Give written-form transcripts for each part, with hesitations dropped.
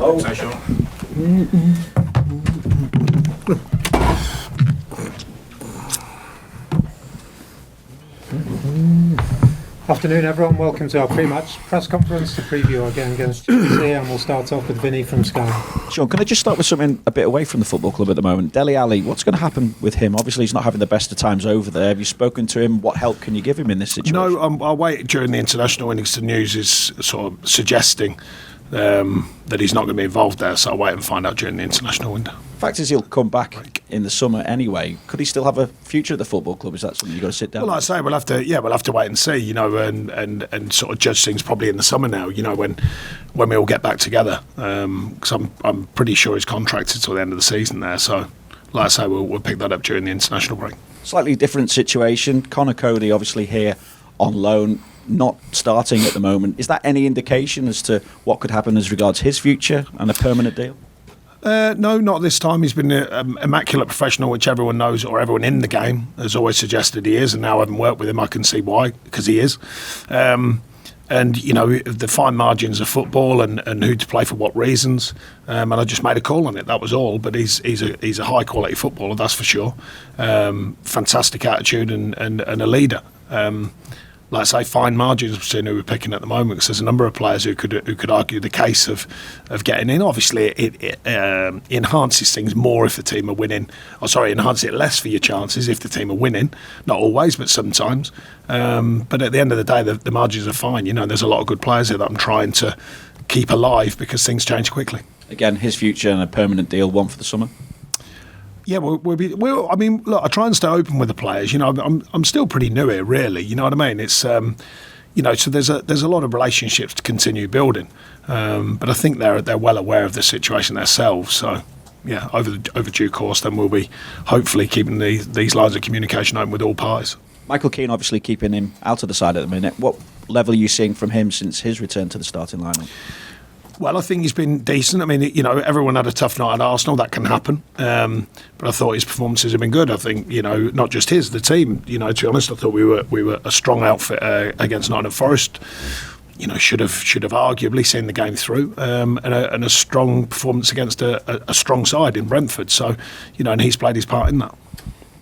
Oh. Hi, Sean. Afternoon, everyone. Welcome to our pre-match press conference to preview our game against Chelsea, and we'll start off with Vinny from Sky. Sean, can I just start with something a bit away from the football club at the moment? Dele Alli, what's going to happen with him? Obviously, he's not having the best of times over there. Have you spoken to him? What help can you give him in this situation? No, I'll wait during the international innings. The news is sort of suggesting that he's not going to be involved there, so I'll wait and find out during the international window. The fact is, he'll come back in the summer anyway. Could he still have a future at the football club? Is that something you've got to sit down? Well, like I say, we'll have to wait and see, and sort of judge things probably in the summer now, when we all get back together. Because I'm pretty sure he's contracted till the end of the season there. So, like I say, we'll pick that up during the international break. Slightly different situation. Connor Cody, obviously here on loan, not starting at the moment. Is that any indication as to what could happen as regards his future and a permanent deal? No, not this time. He's been an immaculate professional, which everyone knows, or everyone in the game has always suggested he is, and now having worked with him, I can see why, because he is. And, the fine margins of football and who to play for what reasons, and I just made a call on it, that was all. But he's a high-quality footballer, that's for sure. Fantastic attitude and a leader. Like I say, fine margins between who we're picking at the moment, because there's a number of players who could argue the case of getting in. Obviously, it enhances things more if the team are winning. Enhances it less for your chances if the team are winning. Not always, but sometimes. But at the end of the day, the margins are fine. There's a lot of good players here that I'm trying to keep alive because things change quickly. Again, his future and a permanent deal, one for the summer. Yeah, look, I try and stay open with the players. I'm still pretty new here, really. You know what I mean? It's, so there's a lot of relationships to continue building. But I think they're well aware of the situation themselves. So, yeah, over due course, then we'll be hopefully keeping these lines of communication open with all parties. Michael Keane obviously keeping him out of the side at the minute. What level are you seeing from him since his return to the starting lineup? Well, I think he's been decent. I mean, everyone had a tough night at Arsenal. That can happen. But I thought his performances have been good. I think, not just his, the team. To be honest, I thought we were a strong outfit against Nottingham Forest. Should have arguably seen the game through, and a strong performance against a strong side in Brentford. So, and he's played his part in that.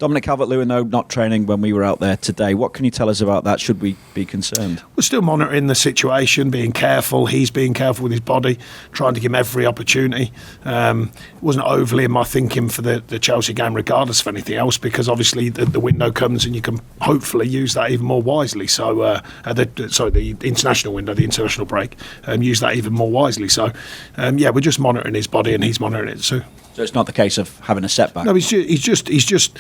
Dominic Calvert-Lewin, though, not training when we were out there today. What can you tell us about that? Should we be concerned? We're still monitoring the situation, being careful. He's being careful with his body, trying to give him every opportunity. It wasn't overly in my thinking for the Chelsea game, regardless of anything else, because obviously the window comes and you can hopefully use that even more wisely. So, the international window, the international break, use that even more wisely. So, we're just monitoring his body, and he's monitoring it too. So it's not the case of having a setback? No, he's just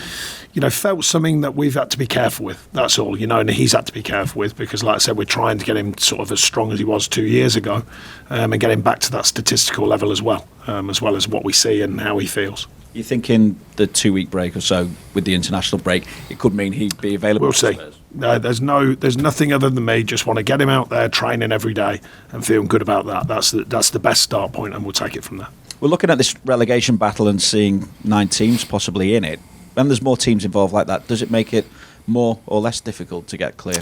felt something that we've had to be careful with. That's all, and he's had to be careful with, because, like I said, we're trying to get him sort of as strong as he was 2 years ago, and get him back to that statistical level as well as what we see and how he feels. You think in the 2-week break or so with the international break, it could mean he'd be available? We'll see. There's nothing other than me. Just want to get him out there training every day and feeling good about that. That's the best start point, and we'll take it from there. We're looking at this relegation battle and seeing 9 teams possibly in it. When there's more teams involved like that, does it make it more or less difficult to get clear?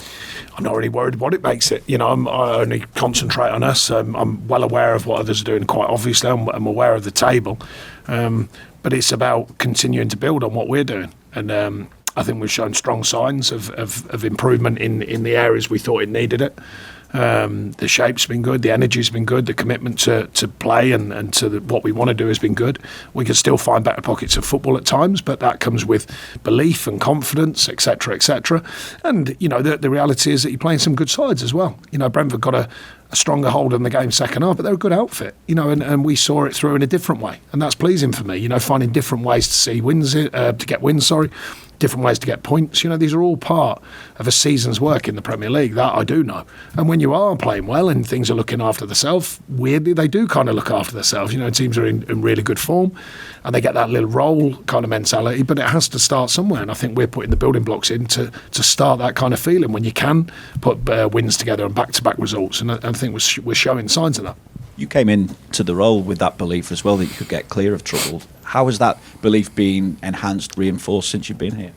I'm not really worried what it makes it. I only concentrate on us. I'm well aware of what others are doing, quite obviously. I'm aware of the table. But it's about continuing to build on what we're doing. And I think we've shown strong signs of improvement in the areas we thought it needed it. The shape's been good, the energy's been good, the commitment to play and to what we want to do has been good. We can still find better pockets of football at times, but that comes with belief and confidence, etc., etc. And the reality is that you're playing some good sides as well. Brentford got a stronger hold on the game second half, but they're a good outfit, and we saw it through in a different way, and that's pleasing for me. Finding different ways to see wins, to get wins. Different ways to get points. These are all part of a season's work in the Premier League. That I do know. And when you are playing well and things are looking after themselves, weirdly they do kind of look after themselves. Teams are in really good form, and they get that little roll kind of mentality. But it has to start somewhere, and I think we're putting the building blocks in to start that kind of feeling when you can put wins together and back-to-back results. And I think we're showing signs of that. You came into the role with that belief as well that you could get clear of trouble. How has that belief been enhanced, reinforced since you've been here?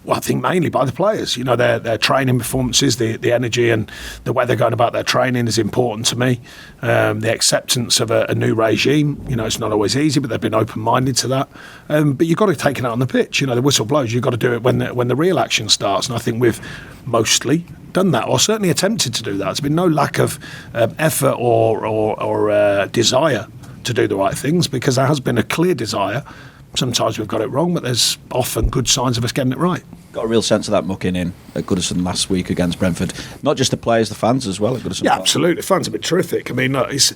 Well, I think mainly by the players. You know, their training performances, the energy and the way they're going about their training is important to me. The acceptance of a new regime. You know, it's not always easy, but they've been open-minded to that. But you've got to take it out on the pitch. You know, the whistle blows. You've got to do it when the real action starts. And I think we've mostly done that, or certainly attempted to do that. There's been no lack of effort or desire to do the right things, because there has been a clear desire. Sometimes we've got it wrong, but there's often good signs of us getting it right. Got a real sense of that mucking in at Goodison last week against Brentford. Not just the players, the fans as well at Goodison. Yeah, absolutely. Fans have been terrific. I mean, look, it's,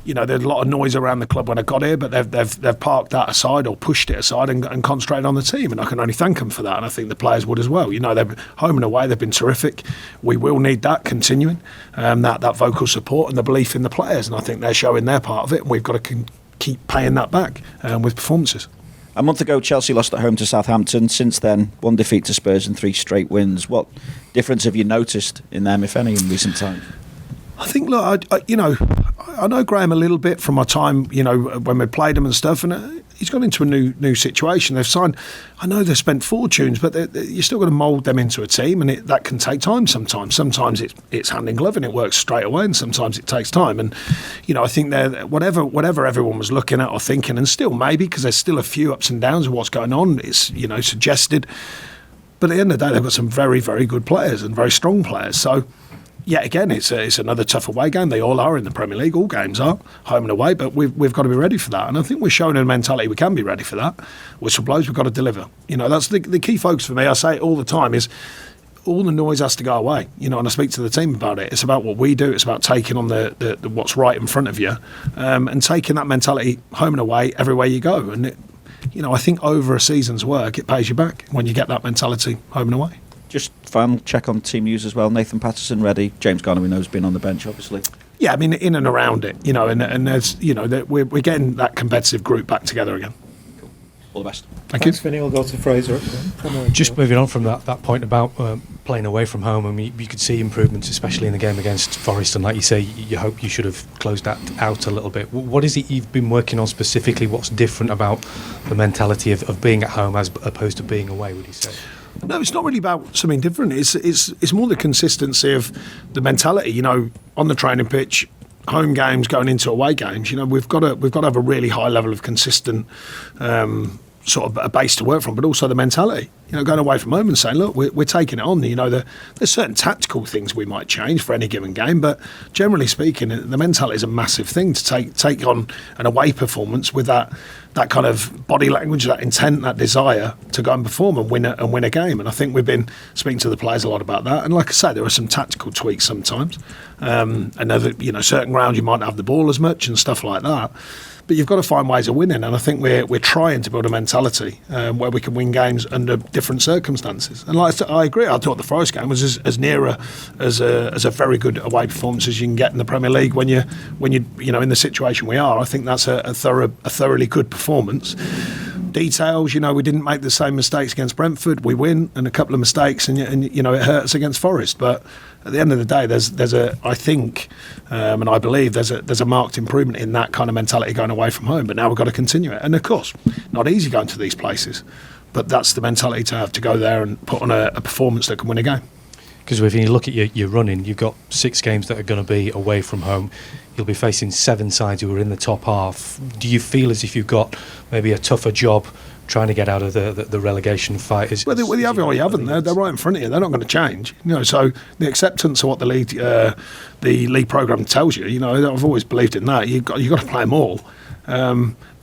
you know, there's a lot of noise around the club when I got here, but they've parked that aside or pushed it aside and concentrated on the team, and I can only thank them for that. And I think the players would as well. You know, they're home and away. They've been terrific. We will need that continuing, that vocal support and the belief in the players, and I think they're showing their part of it. And we've got to keep paying that back with performances. A month ago, Chelsea lost at home to Southampton. Since then, 1 defeat to Spurs and 3 straight wins. What difference have you noticed in them, if any, in recent times? I think, look, I know Graham a little bit from my time, you know, when we played him and stuff, and he's gone into a new situation. They've signed, I know they've spent fortunes, but you're still got to mould them into a team, and that can take time sometimes. Sometimes it's hand in glove and it works straight away, and sometimes it takes time. And, you know, I think they're, whatever everyone was looking at or thinking, and still maybe, because there's still a few ups and downs of what's going on, it's, you know, suggested. But at the end of the day, they've got some very, very good players and very strong players. So, yet again, it's another tough away game. They all are in the Premier League. All games are home and away, but we've got to be ready for that. And I think we're showing a mentality we can be ready for that. Whistle blows, we've got to deliver. You know, that's the key focus for me. I say it all the time, is all the noise has to go away. You know, and I speak to the team about it. It's about what we do. It's about taking on the what's right in front of you, and taking that mentality home and away everywhere you go. And you know, I think over a season's work, it pays you back when you get that mentality home and away. Just final check on team news as well. Nathan Patterson ready. James Garner, we know, has been on the bench, obviously. Yeah, I mean, in and around it, you know, and there's, you know, we're getting that competitive group back together again. Cool. All the best. Thanks, Vinny. We'll go to Fraser. Just moving on from that point about playing away from home, I mean, you could see improvements, especially in the game against Forest, and like you say, you hope you should have closed that out a little bit. What is it you've been working on specifically? What's different about the mentality of being at home as opposed to being away, would you say? No, it's not really about something different. It's more the consistency of the mentality. You know, on the training pitch, home games going into away games. You know, we've got to have a really high level of consistent sort of a base to work from, but also the mentality. You know, going away from home and saying, look, we're taking it on. You know, there's certain tactical things we might change for any given game, but generally speaking, the mentality is a massive thing to take on an away performance with that kind of body language, that intent, that desire to go and perform and win a game. And I think we've been speaking to the players a lot about that. And like I say, there are some tactical tweaks sometimes. And you know, certain grounds you might not have the ball as much and stuff like that. But you've got to find ways of winning, and I think we're trying to build a mentality where we can win games under different circumstances. And like I agree, I thought the Forest game was as near as a very good away performance as you can get in the Premier League when you know, in the situation we are. I think that's a thoroughly good performance. Details, you know, we didn't make the same mistakes against Brentford. We win, and a couple of mistakes, and you know, it hurt us against Forest. But at the end of the day, there's a I think, and I believe there's a marked improvement in that kind of mentality going away from home. But now we've got to continue it, and of course, not easy going to these places, but that's the mentality to have, to go there and put on a performance that can win a game. Because if you look at your running, you've got 6 games that are going to be away from home. You'll be facing 7 sides who are in the top half. Do you feel as if you've got maybe a tougher job trying to get out of the relegation fight? Well, you have or you haven't. They're right in front of you. They're not going to change. You know, so the acceptance of what the league programme tells you. You know, I've always believed in that. You've got to play them all.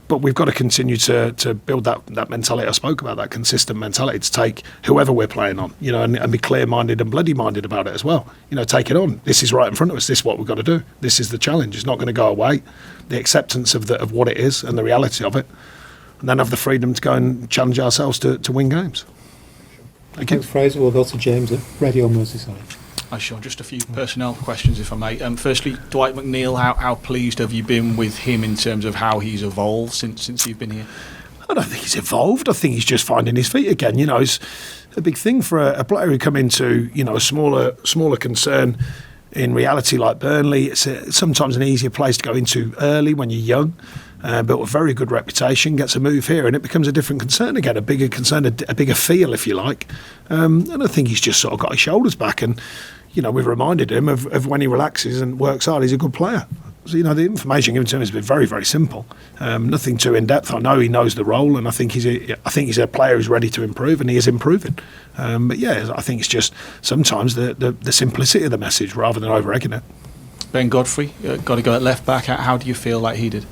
But we've got to continue to build that mentality I spoke about, that consistent mentality to take whoever we're playing on, you know, and be clear-minded and bloody-minded about it as well. You know, take it on. This is right in front of us. This is what we've got to do. This is the challenge. It's not going to go away. The acceptance of what it is and the reality of it, and then have the freedom to go and challenge ourselves to win games. Thank you. Thanks, Fraser. We'll go to James at Radio Merseyside. Hi, Sean. Just a few personnel questions, if I may. Firstly, Dwight McNeil, how pleased have you been with him in terms of how he's evolved since you've been here? I don't think he's evolved. I think he's just finding his feet again. You know, it's a big thing for a player who come into, you know, a smaller concern. in reality, like Burnley, it's sometimes an easier place to go into early when you're young. Built a very good reputation, gets a move here, and it becomes a different concern again, a bigger concern, a bigger feel, if you like. And I think he's just sort of got his shoulders back, and we've reminded him of when he relaxes and works hard, he's a good player. So the information given to him has been very, very simple. Nothing too in depth. I know he knows the role, and I think he's a player who's ready to improve, and he is improving. But yeah, I think it's just sometimes the simplicity of the message rather than over-egging it. Ben Godfrey got to go at left back. How do you feel like he did?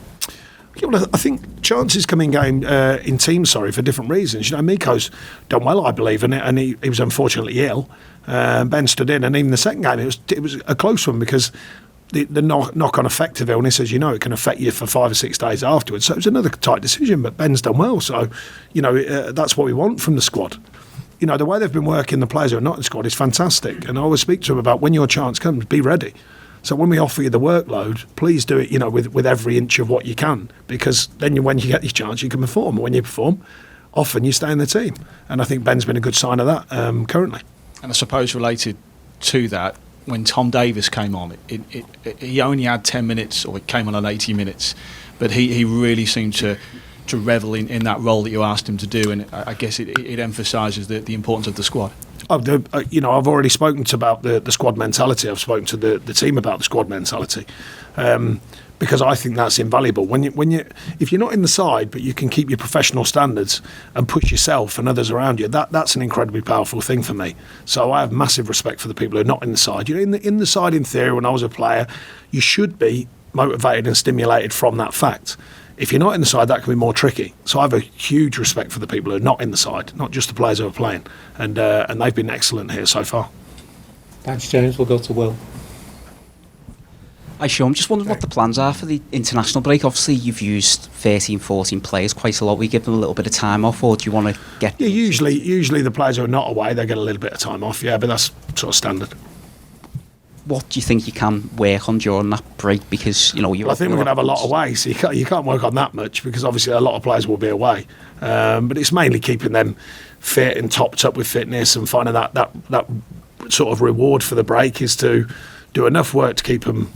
Yeah, well, I think chances come in teams, for different reasons. Miko's done well, I believe, and he was unfortunately ill. Ben stood in, and even the second game, it was a close one because the knock-on effect of illness, as you know, it can affect you for 5 or 6 days afterwards. So it was another tight decision, but Ben's done well. So, that's what we want from the squad. The way they've been working, the players who are not in the squad, is fantastic. And I always speak to them about when your chance comes, be ready. So when we offer you the workload, please do it, with every inch of what you can, because then when you get your chance, you can perform. And when you perform, often you stay in the team. And I think Ben's been a good sign of that currently. And I suppose related to that, when Tom Davies came on, he only had 10 minutes, or it came on 80 minutes, but he really seemed to revel in that role that you asked him to do, and I guess it emphasises the importance of the squad. I've already spoken about the squad mentality. I've spoken to the team about the squad mentality, because I think that's invaluable. If you're not in the side, but you can keep your professional standards and push yourself and others around you, that's an incredibly powerful thing for me. So I have massive respect for the people who are not in the side. In the side, in theory, when I was a player, you should be motivated and stimulated from that fact. If you're not in the side, that can be more tricky. So I have a huge respect for the people who are not in the side, not just the players who are playing. And they've been excellent here so far. Thanks, James. We'll go to Will. Hi, Sean. Just wondering what the plans are for the international break. Obviously, you've used 13, 14 players quite a lot. We give them a little bit of time off, or do you want to get... Yeah, usually the players who are not away, they get a little bit of time off, yeah, but that's sort of standard. What do you think you can work on during that break? Because, I think we're going to have a lot away, so you can't work on that much, because obviously a lot of players will be away. But it's mainly keeping them fit and topped up with fitness, and finding that sort of reward for the break is to do enough work to keep them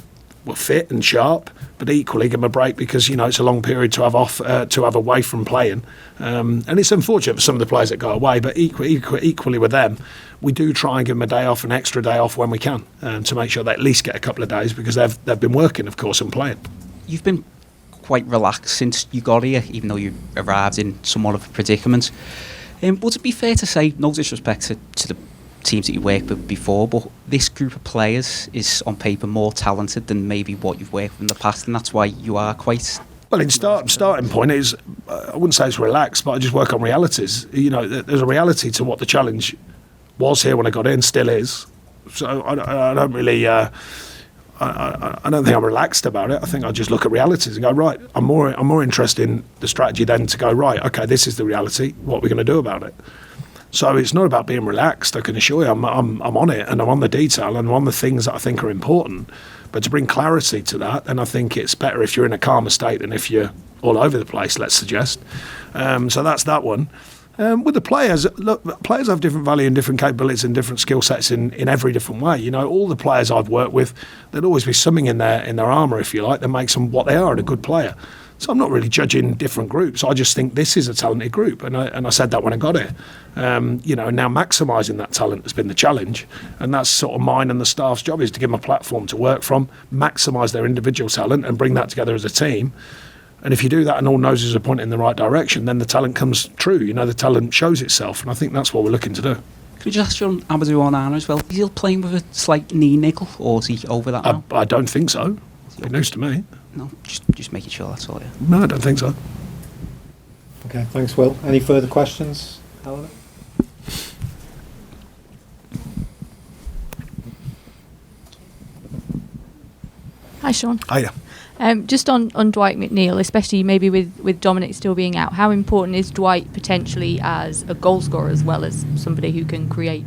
fit and sharp, but equally give them a break, because it's a long period to have off, to have away from playing, and it's unfortunate for some of the players that go away, but equally with them, we do try and give them a day off, an extra day off when we can, to make sure they at least get a couple of days, because they've been working, of course, and playing. You've been quite relaxed since you got here, even though you arrived in somewhat of a predicament. Would it be fair to say, no disrespect to the teams that you worked with before, but this group of players is on paper more talented than maybe what you've worked with in the past, and that's why you are quite... Well, in starting point is, I wouldn't say it's relaxed, but I just work on realities. There's a reality to what the challenge was here when I got in, still is. So I don't really... I don't think I'm relaxed about it. I think I just look at realities and go, right, I'm more interested in the strategy then to go, right, okay, this is the reality, what are we going to do about it? So it's not about being relaxed, I can assure you. I'm on it, and I'm on the detail, and I'm on the things that I think are important. But to bring clarity to that, then I think it's better if you're in a calmer state than if you're all over the place, let's suggest. So that's that one. With the players, look, players have different value and different capabilities and different skill sets in every different way. All the players I've worked with, there'll always be something in their armour, if you like, that makes them what they are, and a good player. So I'm not really judging different groups. I just think this is a talented group, and I said that when I got here. And now maximising that talent has been the challenge, and that's sort of mine and the staff's job, is to give them a platform to work from, maximise their individual talent, and bring that together as a team. And if you do that and all noses are pointing in the right direction, then the talent comes true. The talent shows itself, and I think that's what we're looking to do. Could you just ask you on Amadou Onana as well? Is he playing with a slight knee niggle, or is he over that now? I don't think so. It's news to me. No, just making sure, that's all, yeah. No, I don't think so. Okay, thanks, Will. Any further questions, Helena? Hi, Sean. Hiya. Just on Dwight McNeil, especially maybe with Dominic still being out, how important is Dwight potentially as a goal scorer as well as somebody who can create?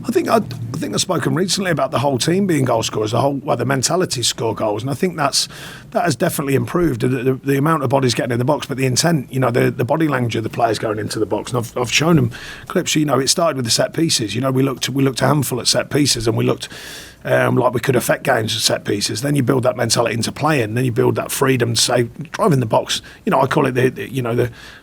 I think I've spoken recently about the whole team being goal scorers, the mentality score goals, and I think that's that has definitely improved. The amount of bodies getting in the box, but the intent, the body language of the players going into the box. And I've shown them clips. It started with the set pieces. We looked a handful at set pieces, and we looked like we could affect games with set pieces. Then you build that mentality into playing. Then you build that freedom to say, drive in the box. I call it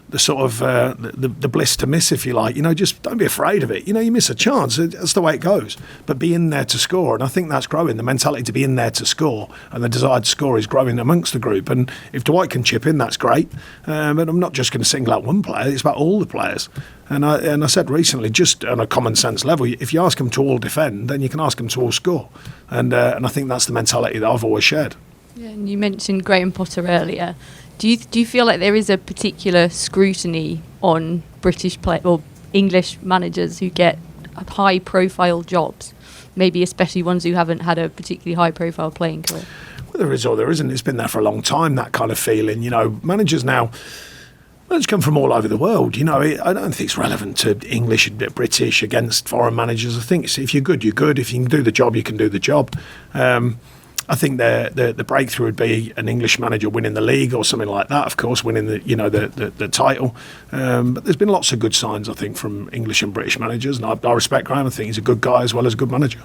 the sort of the bliss to miss, if you like. Just don't be afraid of it. You miss a chance. That's the way it goes. But be in there to score, and I think that's growing. The mentality to be in there to score, and the desire to score is growing amongst the group. And if Dwight can chip in, that's great. But I'm not just going to single out one player. It's about all the players. And I said recently, just on a common sense level, if you ask them to all defend, then you can ask them to all score. And I think that's the mentality that I've always shared. Yeah, and you mentioned Graham Potter earlier. Do you feel like there is a particular scrutiny on British or English managers who get high-profile jobs, maybe especially ones who haven't had a particularly high-profile playing career? Well, there is or there isn't. It's been there for a long time, that kind of feeling. Managers now, it's come from all over the world. I don't think it's relevant to English and British against foreign managers. I think if you're good, you're good. If you can do the job, you can do the job. I think the breakthrough would be an English manager winning the league or something like that. Of course, winning the title. But there's been lots of good signs, I think, from English and British managers, and I respect Graham. I think he's a good guy as well as a good manager.